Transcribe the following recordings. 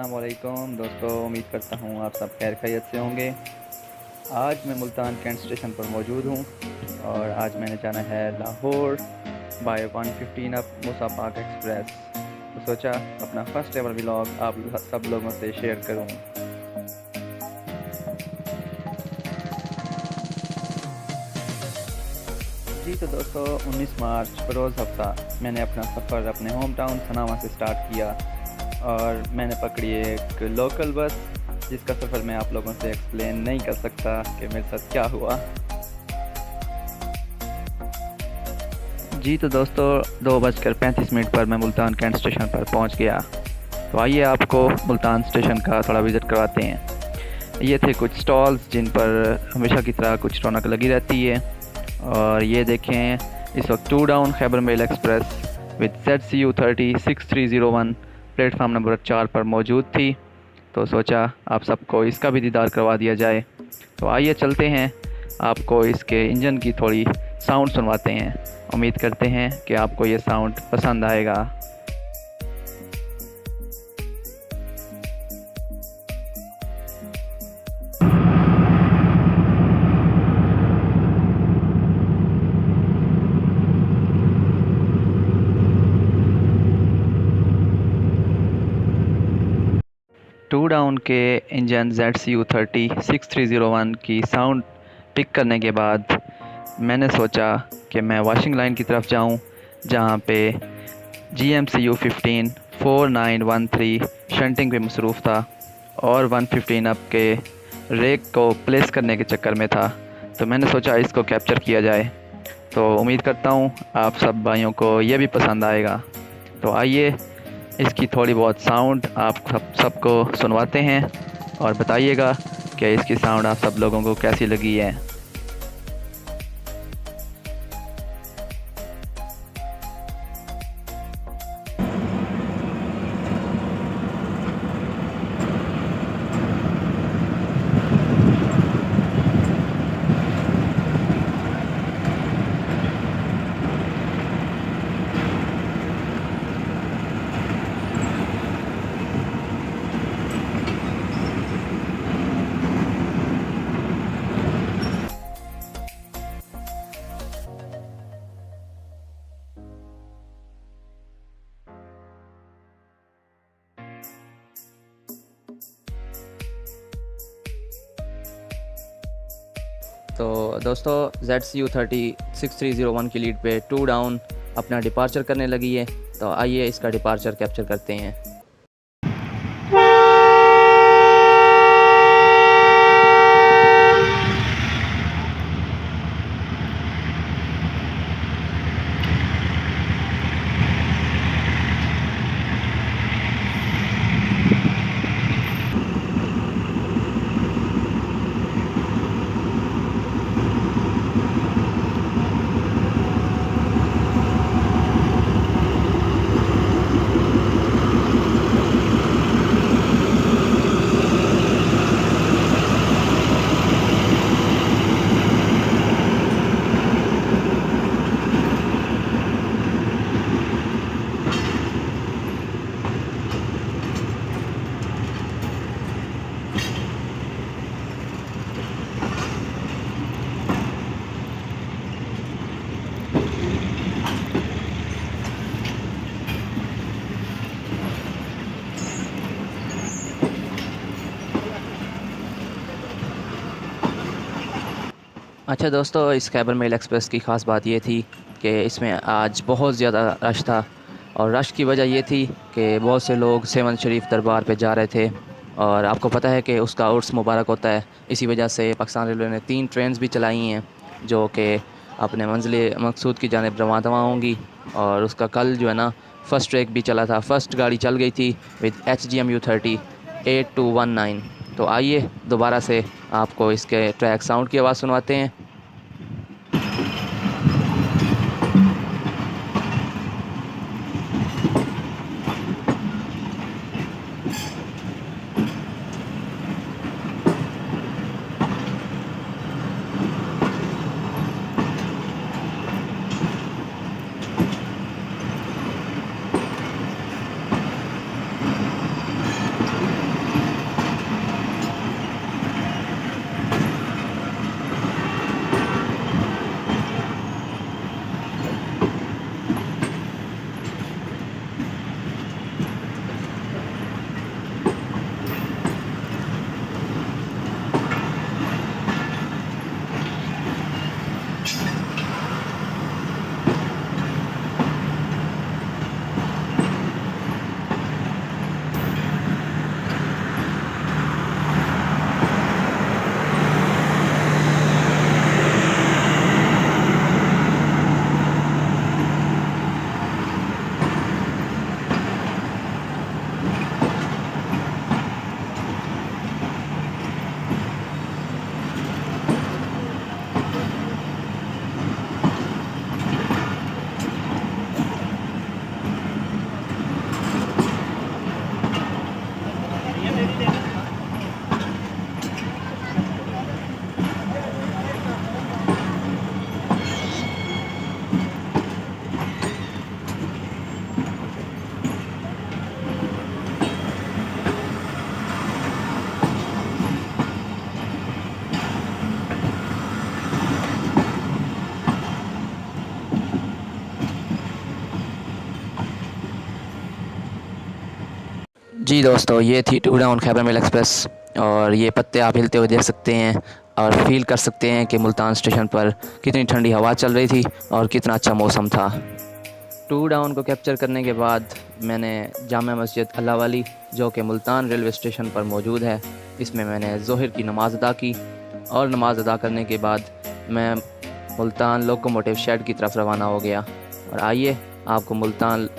अस्सलाम वालेकुम दोस्तों, उम्मीद करता हूँ आप सब खैर खैरियत से होंगे। आज मैं मुल्तान कैंट स्टेशन पर मौजूद हूँ और आज मैंने जाना है लाहौर बाय 115 अप मूसा पाक एक्सप्रेस। तो सोचा अपना फर्स्ट एवर व्लॉग आप सब लोगों से शेयर करूँ। जी तो दोस्तों, 19 मार्च बरोज़ हफ्ता मैंने अपना सफ़र अपने होम टाउन सनावा से स्टार्ट किया और मैंने पकड़ी एक लोकल बस जिसका सफ़र मैं आप लोगों से एक्सप्लेन नहीं कर सकता कि मेरे साथ क्या हुआ। जी तो दोस्तों, 2:35 पर मैं मुल्तान कैंट स्टेशन पर पहुंच गया। तो आइए आपको मुल्तान स्टेशन का थोड़ा विज़िट करवाते हैं। ये थे कुछ स्टॉल्स जिन पर हमेशा की तरह कुछ रौनक लगी रहती है। और ये देखें, इस वक्त 2 down Khyber mail express with ZCU30 6301 platform number 4 पर मौजूद थी। तो सोचा आप सबको इसका भी दीदार करवा दिया जाए। तो आइए चलते हैं, आपको इसके इंजन की थोड़ी साउंड सुनवाते हैं। उम्मीद करते हैं कि आपको ये साउंड पसंद आएगा। टू डाउन के इंजन ZCU30 6301 की साउंड पिक करने के बाद मैंने सोचा कि मैं वॉशिंग लाइन की तरफ जाऊं, जहां पे GMCU15 4913 शंटिंग पे मसरूफ़ था और 115 अप के रेक को प्लेस करने के चक्कर में था। तो मैंने सोचा इसको कैप्चर किया जाए। तो उम्मीद करता हूँ आप सब भाइयों को ये भी पसंद आएगा। तो आइए इसकी थोड़ी बहुत साउंड आप सबको सुनवाते हैं और बताइएगा कि इसकी साउंड आप सब लोगों को कैसी लगी है। तो दोस्तों, ZCU30 6301 की लीड पे 2 डाउन अपना डिपार्चर करने लगी है। तो आइए इसका डिपार्चर कैप्चर करते हैं। अच्छा दोस्तों, इस खैबर मेल एक्सप्रेस की ख़ास बात ये थी कि इसमें आज बहुत ज़्यादा रश था। और रश की वजह ये थी कि बहुत से लोग सेवन शरीफ दरबार पे जा रहे थे और आपको पता है कि उसका उर्स मुबारक होता है। इसी वजह से पाकिस्तान रेलवे ने 3 ट्रेन्स भी चलाई हैं जो कि अपने मंजिल मकसूद की जानिब रवाना होंगी। और उसका कल जो है ना, फ़र्स्ट ट्रैक भी चला था। फ़र्स्ट गाड़ी चल गई थी विद HGMU30 8219। तो आइए दोबारा से आपको इसके ट्रैक साउंड की आवाज़ सुनवाते हैं। जी दोस्तों, ये थी two down Khyber mail express और ये पत्ते आप हिलते हुए देख सकते हैं और फील कर सकते हैं कि मुल्तान स्टेशन पर कितनी ठंडी हवा चल रही थी और कितना अच्छा मौसम था। टू डाउन को कैप्चर करने के बाद मैंने जामा मस्जिद अल्लाह वाली, जो कि मुल्तान रेलवे स्टेशन पर मौजूद है, इसमें मैंने ज़ोहर की नमाज़ अदा की और नमाज़ अदा करने के बाद मैं मुल्तान लोकोमोटिव शेड की तरफ रवाना हो गया। और आइए आपको मुल्तान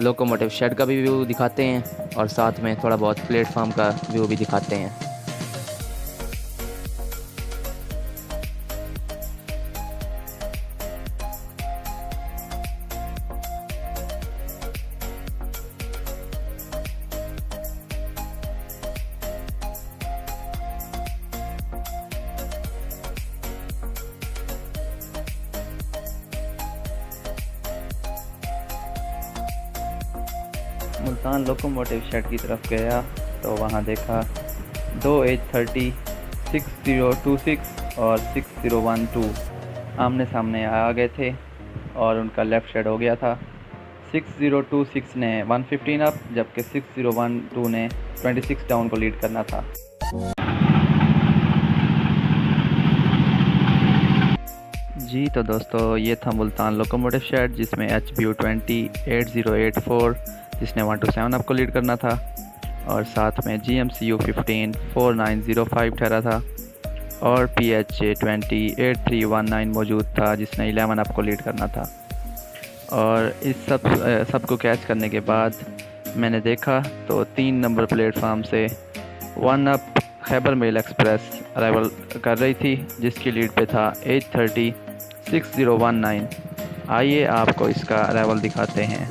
लोकोमोटिव शेड का भी व्यू दिखाते हैं और साथ में थोड़ा बहुत प्लेटफार्म का व्यू भी दिखाते हैं। मुल्तान लोकोमोटिव शेड की तरफ गया तो वहाँ देखा दो H30 6026 और 6012 आमने सामने आ गए थे और उनका लेफ़्ट शेड हो गया था। 6026 ने 115 अप, जबकि 6012 ने 26 डाउन को लीड करना था। जी तो दोस्तों, ये था मुल्तान लोकोमोटिव शेड जिसमें HBU20 8084 जिसने 127 अप को लीड करना था और साथ में GMCU 15 4905 ठहरा था और PHA20 8319 मौजूद था जिसने 11 अप को लीड करना था। और इस सब को कैच करने के बाद मैंने देखा तो 3 नंबर प्लेटफार्म से 1 up Khyber mail express arrival कर रही थी जिसकी लीड पे था H30 6019। आइए आपको इसका अराइवल दिखाते हैं।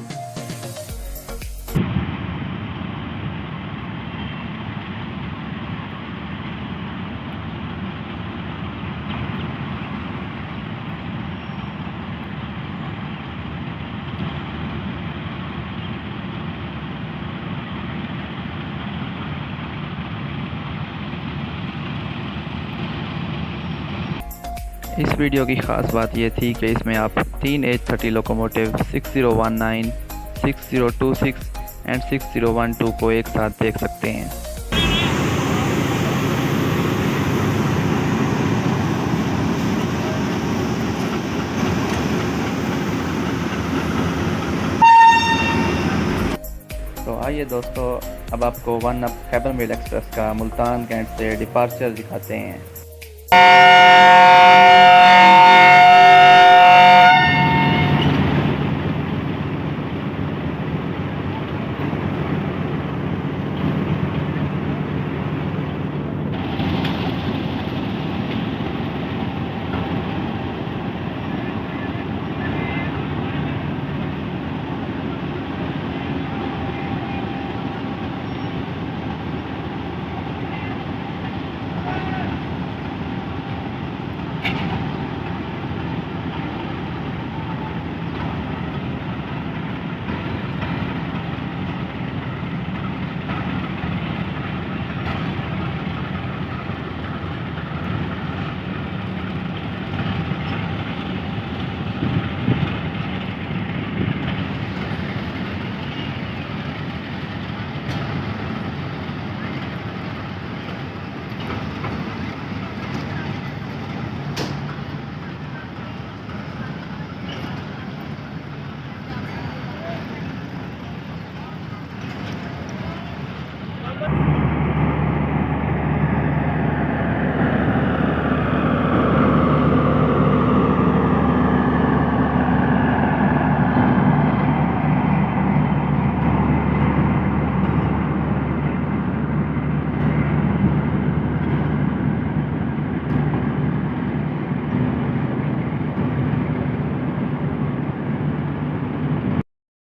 इस वीडियो की ख़ास बात यह थी कि इसमें आप 3 H30 लोकोमोटिव 6019, 6026 एंड 6012 को एक साथ देख सकते हैं। तो आइए दोस्तों, अब आपको 1 अप खैबर मेल एक्सप्रेस का मुल्तान कैंट से डिपार्चर दिखाते हैं।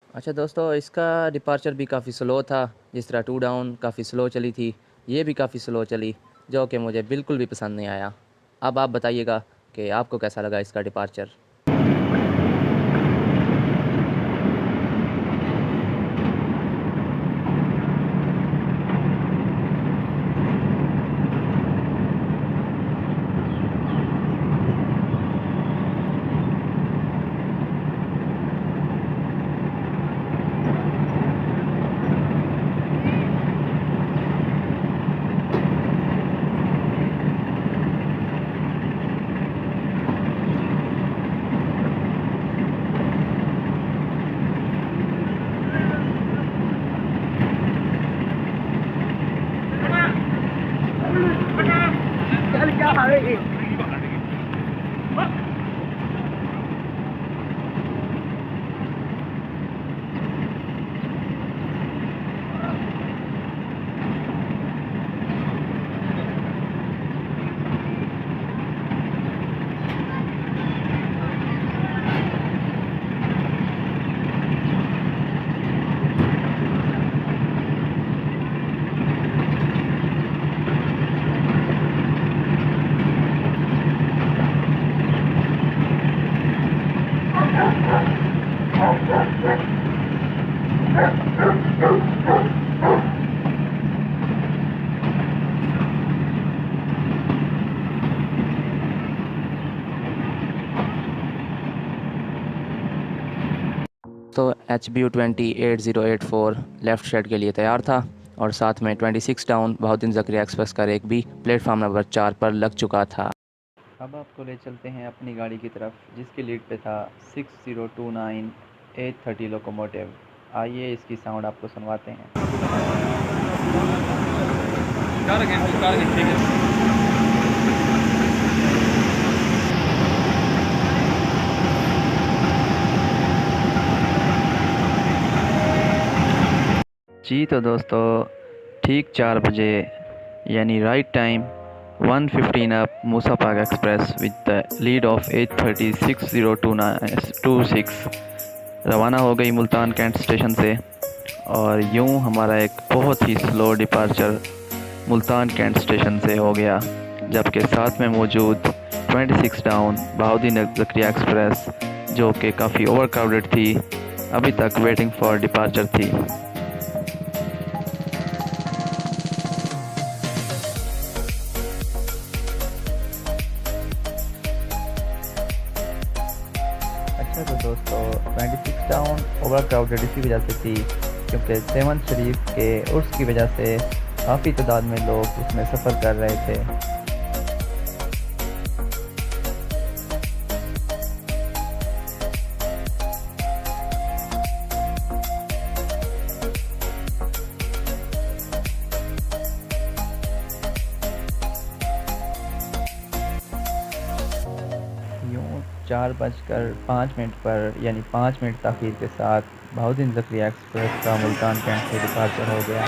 अच्छा दोस्तों, इसका डिपार्चर भी काफ़ी स्लो था। जिस तरह टू डाउन काफ़ी स्लो चली थी, ये भी काफ़ी स्लो चली, जो कि मुझे बिल्कुल भी पसंद नहीं आया। अब आप बताइएगा कि आपको कैसा लगा इसका डिपार्चर। तो HBU208084 लेफ़्ट शेड के लिए तैयार था और साथ में 26 डाउन बहाउद्दीन ज़करिया एक्सप्रेस का रेक भी प्लेटफार्म नंबर 4 पर लग चुका था। अब आपको ले चलते हैं अपनी गाड़ी की तरफ जिसकी लीड पे था 6029 830 लोकोमोटिव। आइए इसकी साउंड आपको सुनवाते हैं। जी तो दोस्तों ठीक 4 बजे यानी राइट टाइम 1:15 अप मूसा पाक express with the lead of 8:30 रवाना हो गई मुल्तान कैंट स्टेशन से। और यूं हमारा एक बहुत ही slow departure Multan cantt station से हो गया, जबकि साथ में मौजूद 26 डाउन बहाउद्दीन ज़करिया एक्सप्रेस जो कि काफ़ी ओवर क्राउडेड थी, अभी तक वेटिंग फॉर डिपार्चर थी। अच्छा तो दोस्तों 26 डाउन ओवर क्राउडेड इसी वजह से थी क्योंकि 7 शरीफ के उर्स की वजह से काफ़ी तादाद में लोग उसमें सफ़र कर रहे थे। यूँ 4:05 पर यानी 5 मिनट ताख़ीर के साथ बहाउद्दीन ज़करिया एक्सप्रेस का मुल्तान कैंट से डिपार्चर हो गया।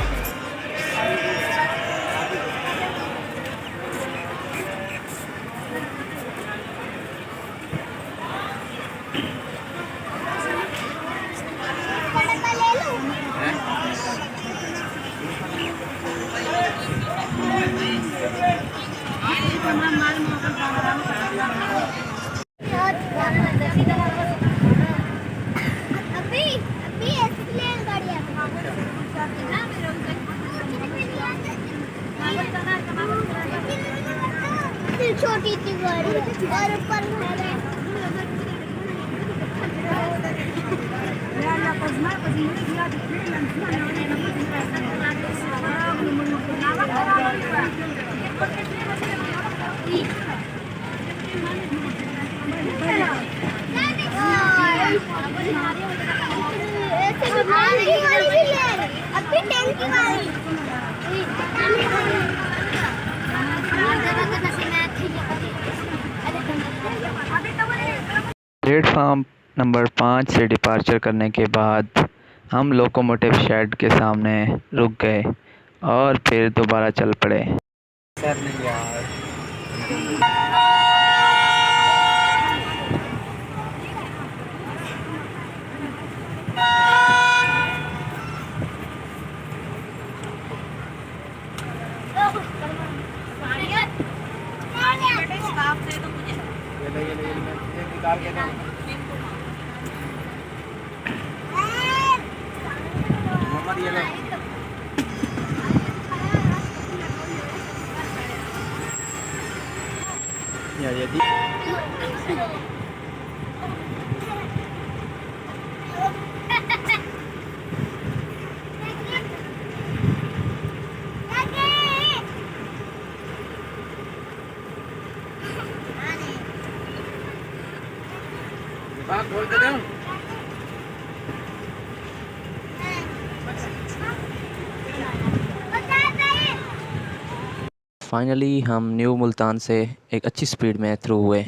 छोटी सी गाड़ी और ऊपर प्लेटफार्म नंबर 5 से डिपार्चर करने के बाद हम लोकोमोटिव शेड के सामने रुक गए और फिर दोबारा चल पड़े। फाइनली हम न्यू मुल्तान से एक अच्छी स्पीड में थ्रू हुए।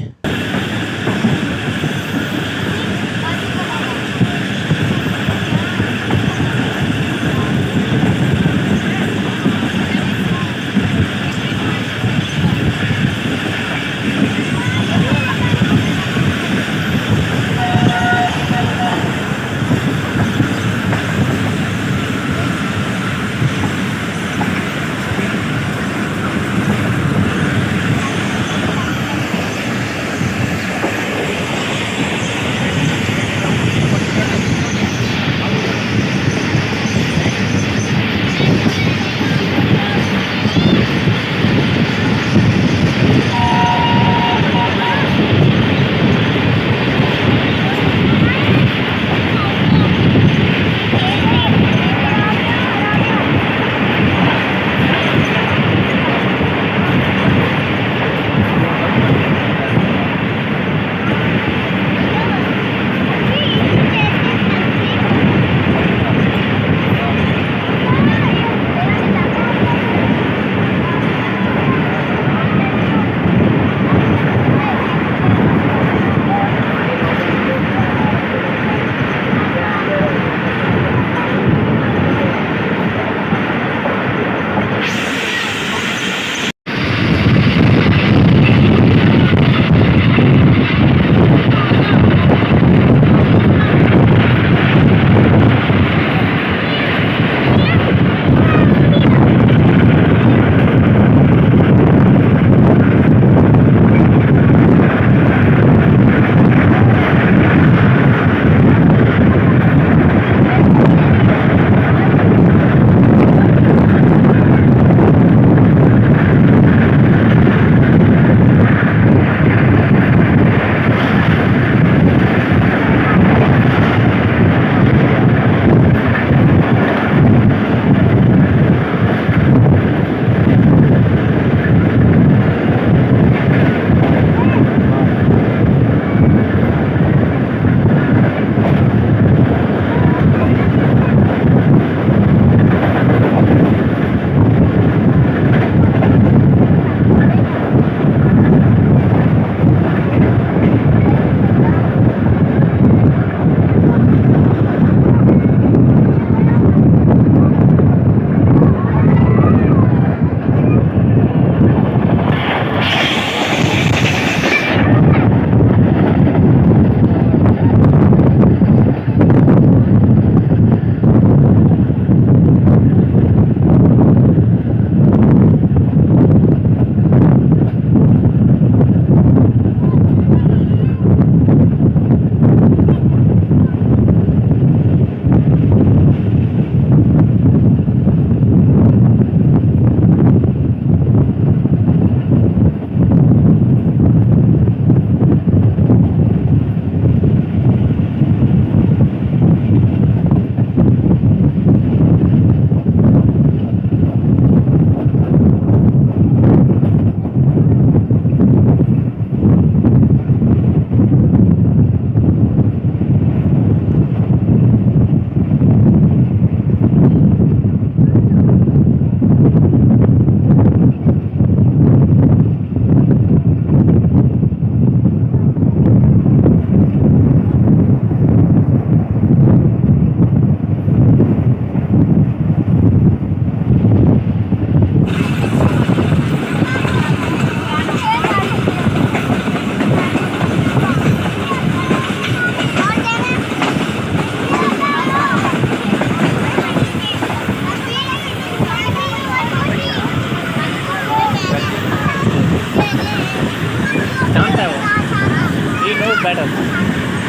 better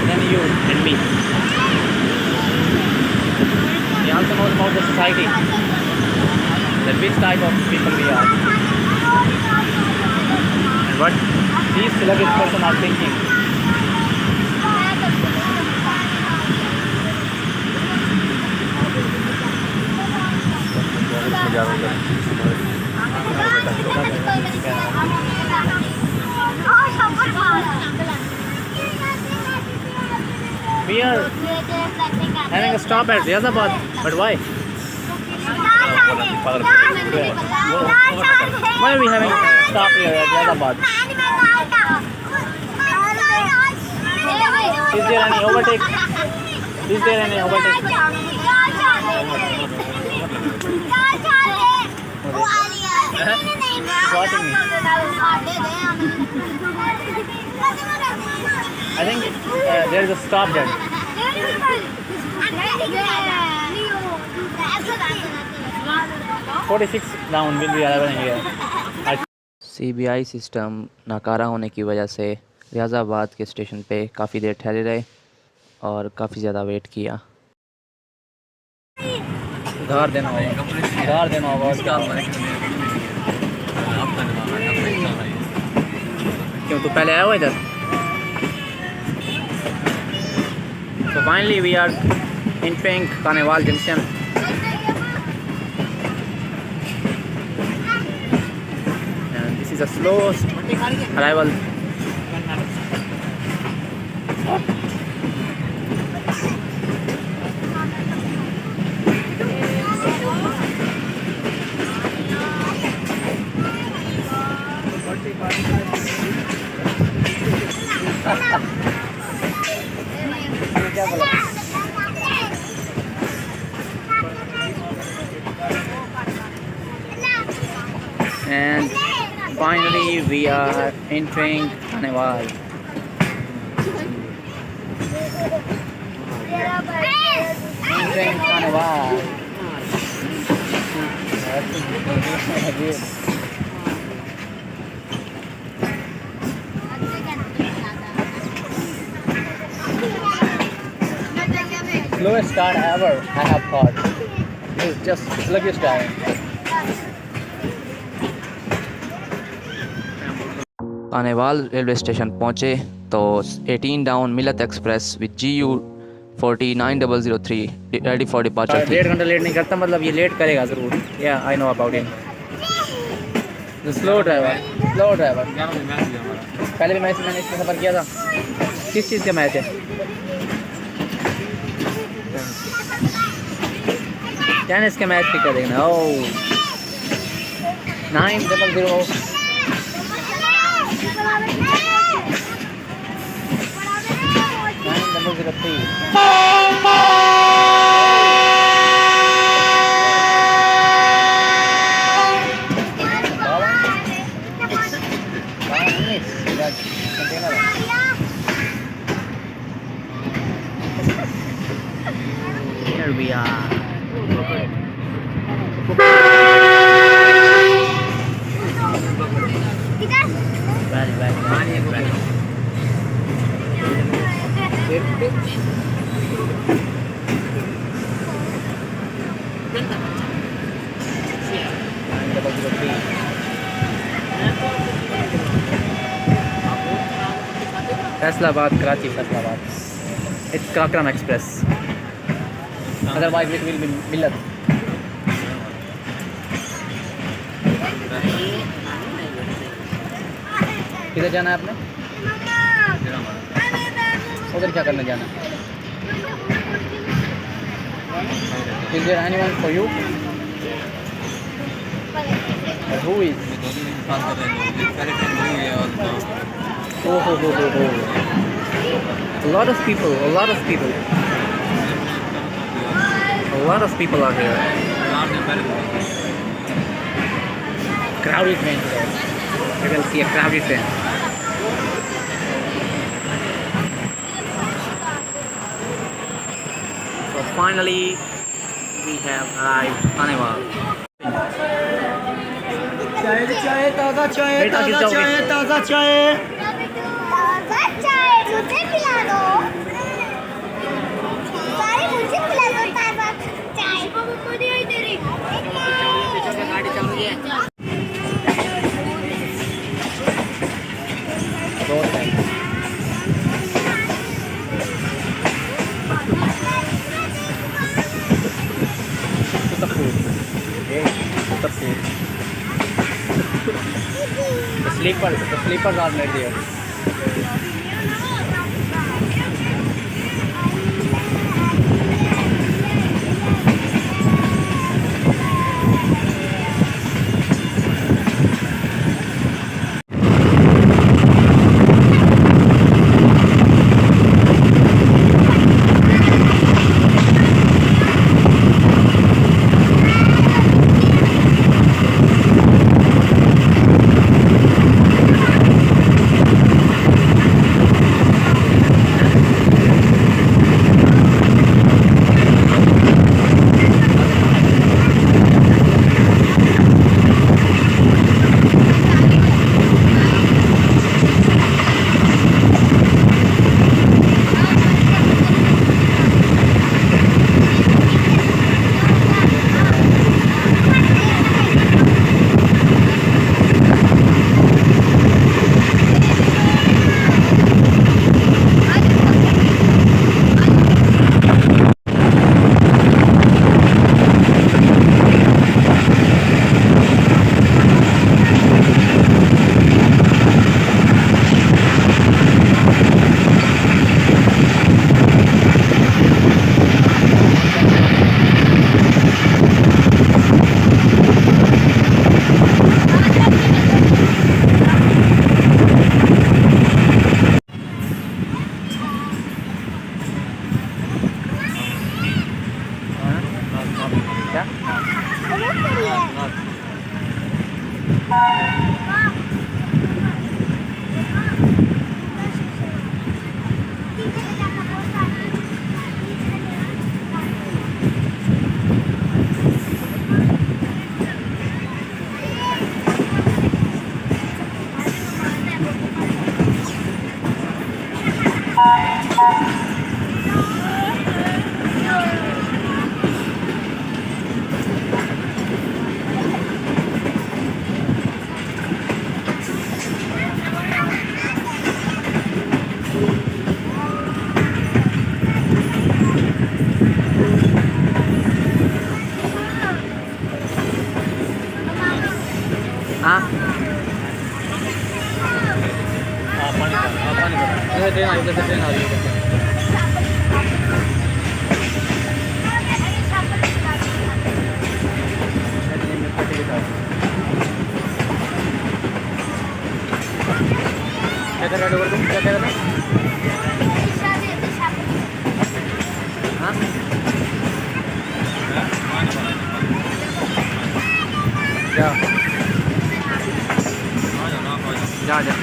than you and me. He also knows about the society, that which type of people we are, and what these sluggish person are thinking. We are having a stop at Riazabad, but why? Why are we having stop here at Yadabad? Is there any overtake? Is there any overtake? Watching me. I think there is a stop there. 46 down will be arriving here. CBI system नाकारा होने की वजह से रियाजाबाद के station पे काफ़ी देर ठहरे रहे और काफ़ी ज़्यादा वेट किया। उधार देना होगा क्यों तू पहले आया हुआ इधर? So finally we are entering Carnival Junction. And this is a slow arrival. And finally we are entering Carnival. Entering Carnival. Slowest start ever I have caught. It's just sluggish time. Khanewal railway station पहुँचे तो 18 down Millat express with GU 49003 ready for departure थी। 1.5 घंटा late नहीं करता, मतलब ये late करेगा ज़रूर। या I know about him. Slow driver. पहले भी मैंने इसमें सफ़र किया था। किस चीज़ का मैच है? टेनिस के मैच पिक कर देखना। ओ 900 Here we are. Faisalabad, Karachi, Faisalabad. It's Kakram Express. Otherwise it will be Millat. किधर जाना है आपने? उधर क्या करने जाना? Is there anyone for you? Or who is? Oh. A lot of people are here. Crowded train today. You will see a crowded train. So finally we have arrived Carnival. ताज़ा चाय मुझे पिला दो। सारे मुझे पिला दो ताज़ा चाय। मुझे तेरी गाड़ी चल रही है। The sleepers are made there. हाँ जैसे ट्रेन आ रही है, जैसे ट्रेन आ रही है। क्या कर रहा है तुम, क्या कह रहा था? हाँ जा जा जा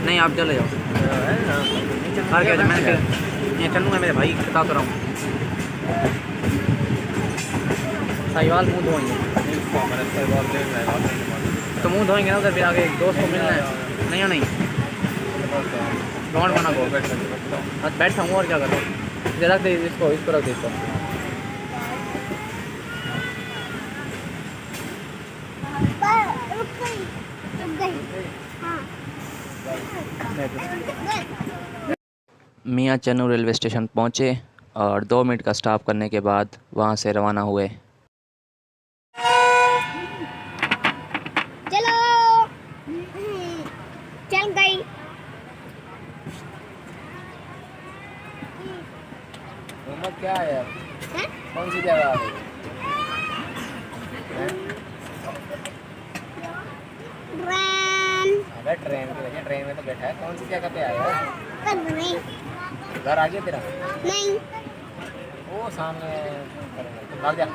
नहीं आप चले जाओ। क्या मैंने ये चलूँगा, मेरे भाई बता तो रहा हूँ। साहिवाल मुँह धोएंगे तो मुँह धोएंगे ना उधर, फिर आगे एक दोस्त को मिलना है। नहीं हो नहीं ग्राउंड बना को बस बैठा हूँ और क्या कर रहा हूँ। रख दे इसको, इसको रख दे इसको। रुक गई हाँ मियाँ चन्नू रेलवे स्टेशन पहुँचे और 2 मिनट का स्टॉप करने के बाद वहाँ से रवाना हुए। चलो चल गई। क्या है यार, हैं? कौन सी जगह आ गई? ट्रेन अबे ट्रेन की वजह, ट्रेन में तो बैठा है। कौन सी जगह पे आया? कर नहीं घर आ गया तेरा? नहीं वो सामने तो भाग जा।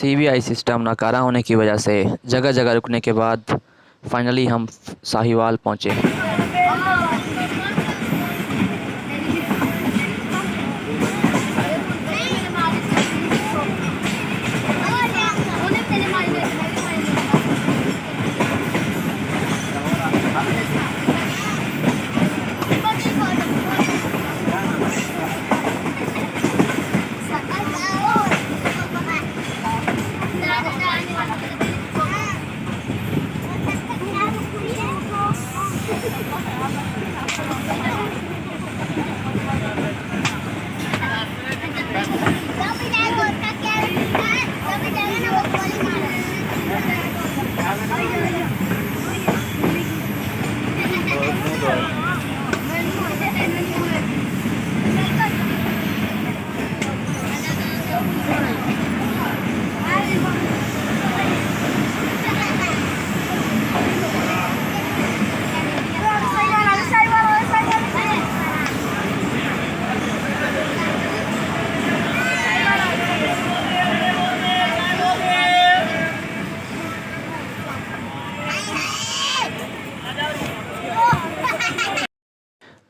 CVI सिस्टम नाकारा होने की वजह से जगह जगह रुकने के बाद फाइनली हम साहिवाल पहुँचे।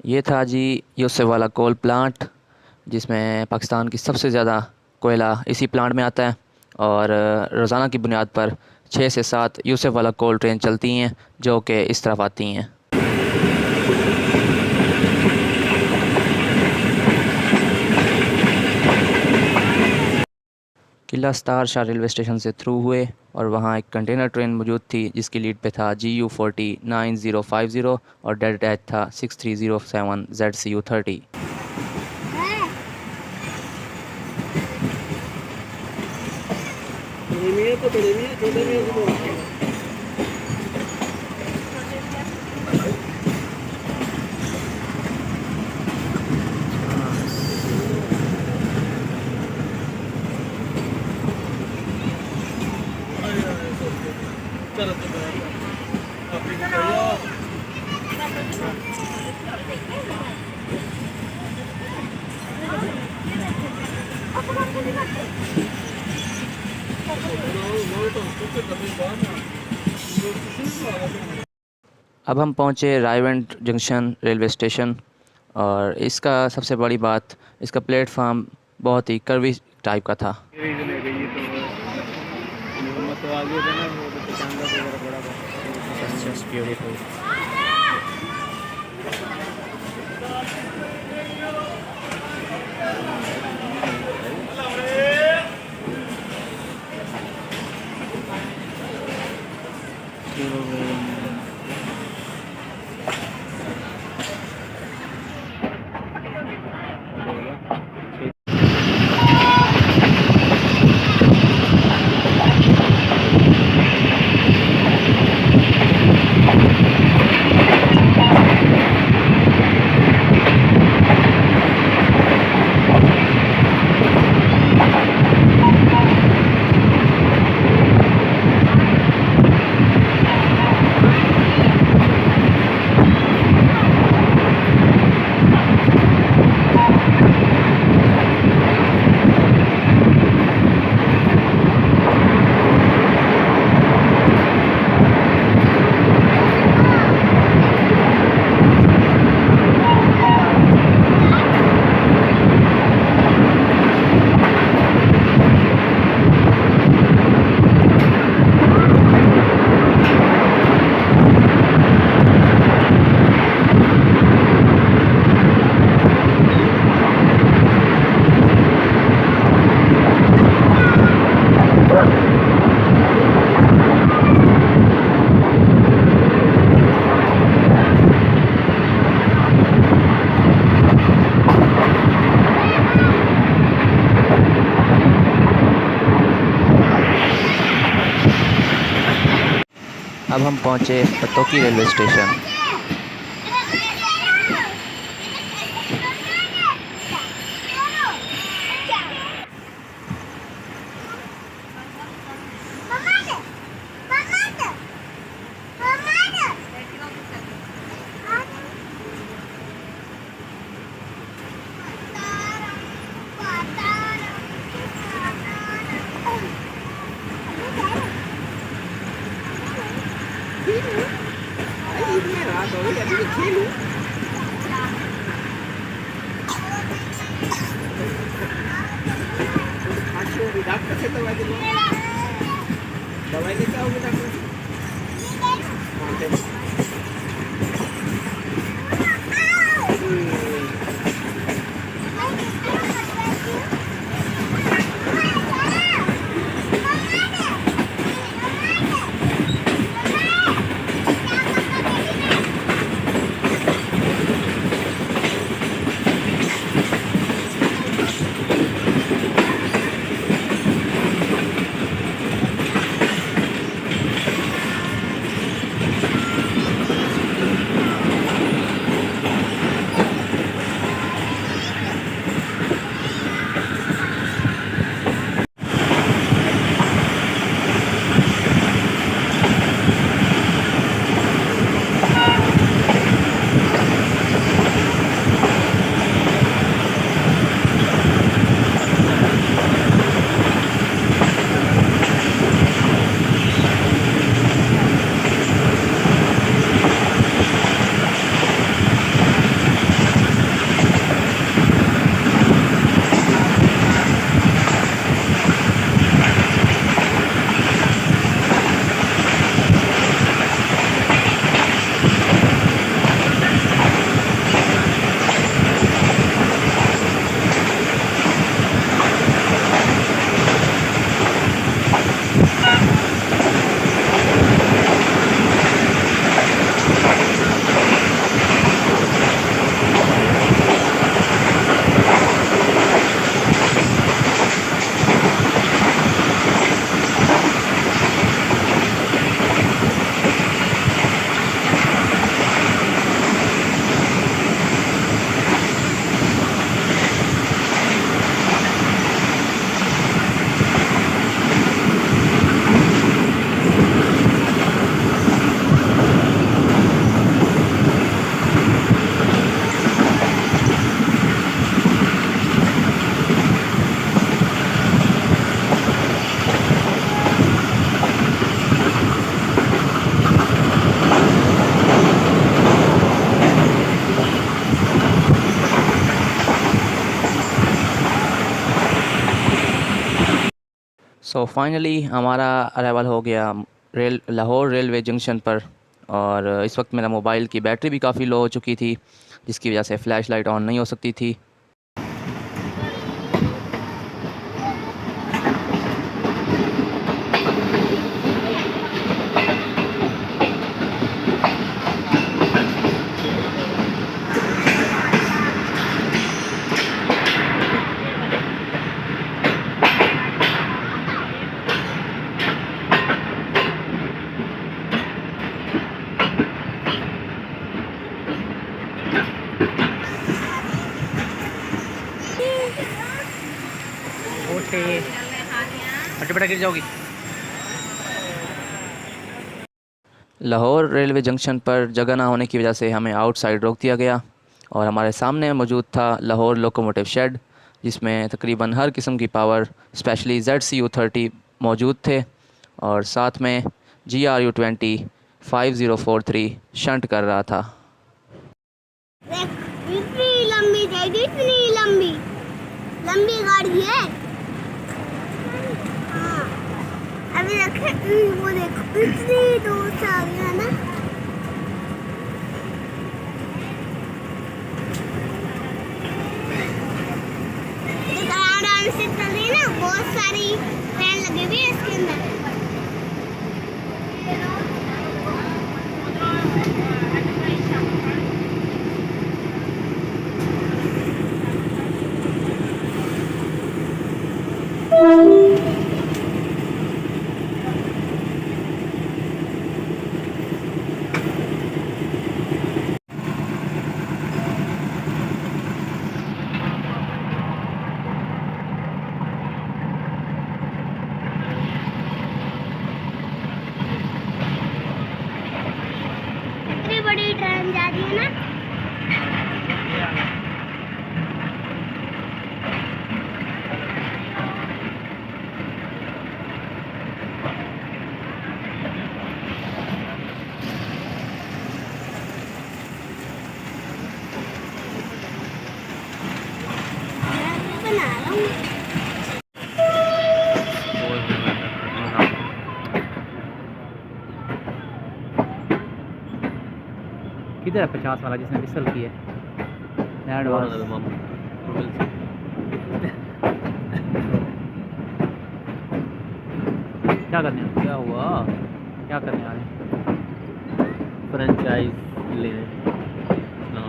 ये था जी यूसुफ वाला कोल प्लांट, जिसमें पाकिस्तान की सबसे ज़्यादा कोयला इसी प्लांट में आता है। और रोज़ाना की बुनियाद पर 6 से 7 यूसुफ वाला कोल ट्रेन चलती हैं जो कि इस तरफ आती हैं। किला स्टार शाह रेलवे स्टेशन से थ्रू हुए और वहाँ एक कंटेनर ट्रेन मौजूद थी जिसकी लीड पे था GU40 9050 और डेड अटैच था 6307 ZCU30। अब हम पहुँचे रायवंड जंक्शन रेलवे स्टेशन और इसका सबसे बड़ी बात, इसका प्लेटफार्म बहुत ही कर्वी टाइप का था। अब हम पहुँचे पतोकी रेलवे स्टेशन। डॉक्टर से दवाई दिलवा दवाई लेके आओगे डॉक्टर सो फाइनली हमारा अराइवल हो गया लाहौर रेलवे जंक्शन पर। और इस वक्त मेरा मोबाइल की बैटरी भी काफ़ी लो हो चुकी थी, जिसकी वजह से फ़्लैश लाइट ऑन नहीं हो सकती थी। हटे बेटा गिर जाओगी। लाहौर रेलवे जंक्शन पर जगह ना होने की वजह से हमें आउटसाइड रोक दिया गया और हमारे सामने मौजूद था लाहौर लोकोमोटिव शेड, जिसमें तकरीबन हर किस्म की पावर स्पेशली ZCU30 मौजूद थे और साथ में GRU20 5043 शंट कर रहा था। इतनी लंबी जाएगी, इतनी लंबी लंबी गाड़ी है। हाँ, अभी रखे वो देखो इतनी दूर से आ गया ना। आराम से चल रही है ना, बहुत सारी फैन लगे हुए हैं इसके अंदर। बना रहा हूँ। किधर है 50 वाला जिसने विसल की है? दैट वाज क्या करने आए? क्या हुआ? क्या करने आ रहे हैं? फ्रेंचाइज लेने ना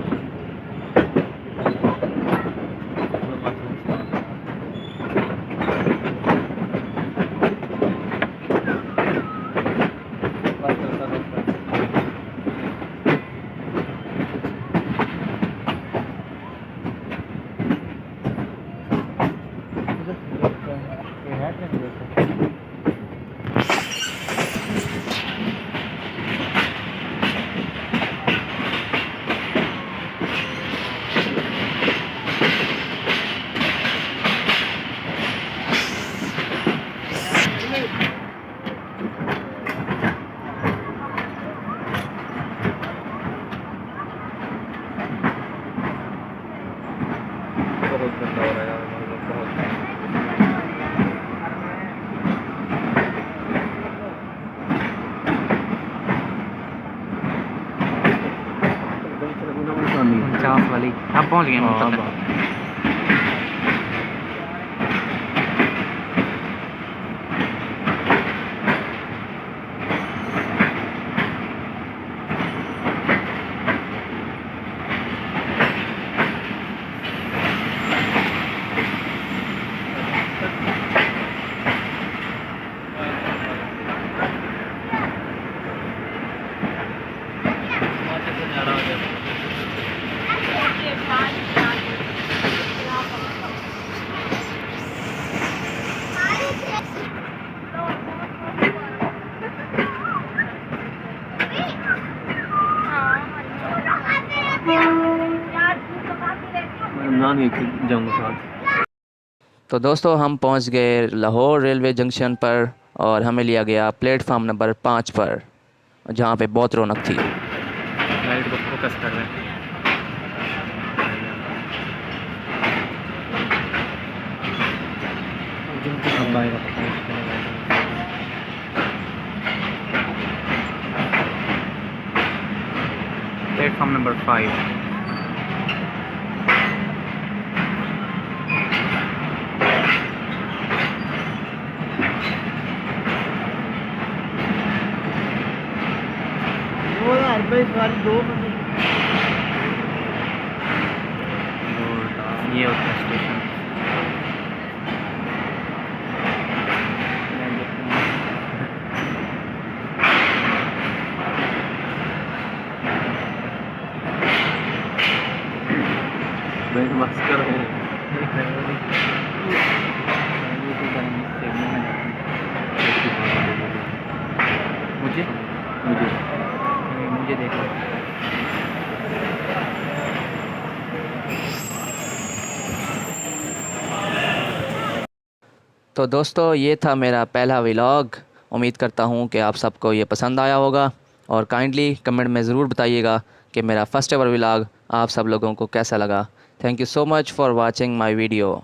बहुत गंदा हो रहा है यार, मतलब बहुत। चास वाली अब पहुंच गए हम हाँ, तक। रमजान के जाऊँगा साथ। तो दोस्तों हम पहुंच गए लाहौर रेलवे जंक्शन पर और हमें लिया गया प्लेटफार्म नंबर 5 पर, जहां पे बहुत रौनक थी। लाइट को फोकस कर रहे हैं। अब आएगा प्लेटफॉर्म नंबर 5। ये होता है स्टेशन। मैं मस्कर हूँ। मुझे मुझे देखो। तो दोस्तों ये था मेरा पहला व्लॉग। उम्मीद करता हूँ कि आप सबको ये पसंद आया होगा और काइंडली कमेंट में ज़रूर बताइएगा कि मेरा फर्स्ट एवर व्लॉग आप सब लोगों को कैसा लगा। Thank you so much for watching my video.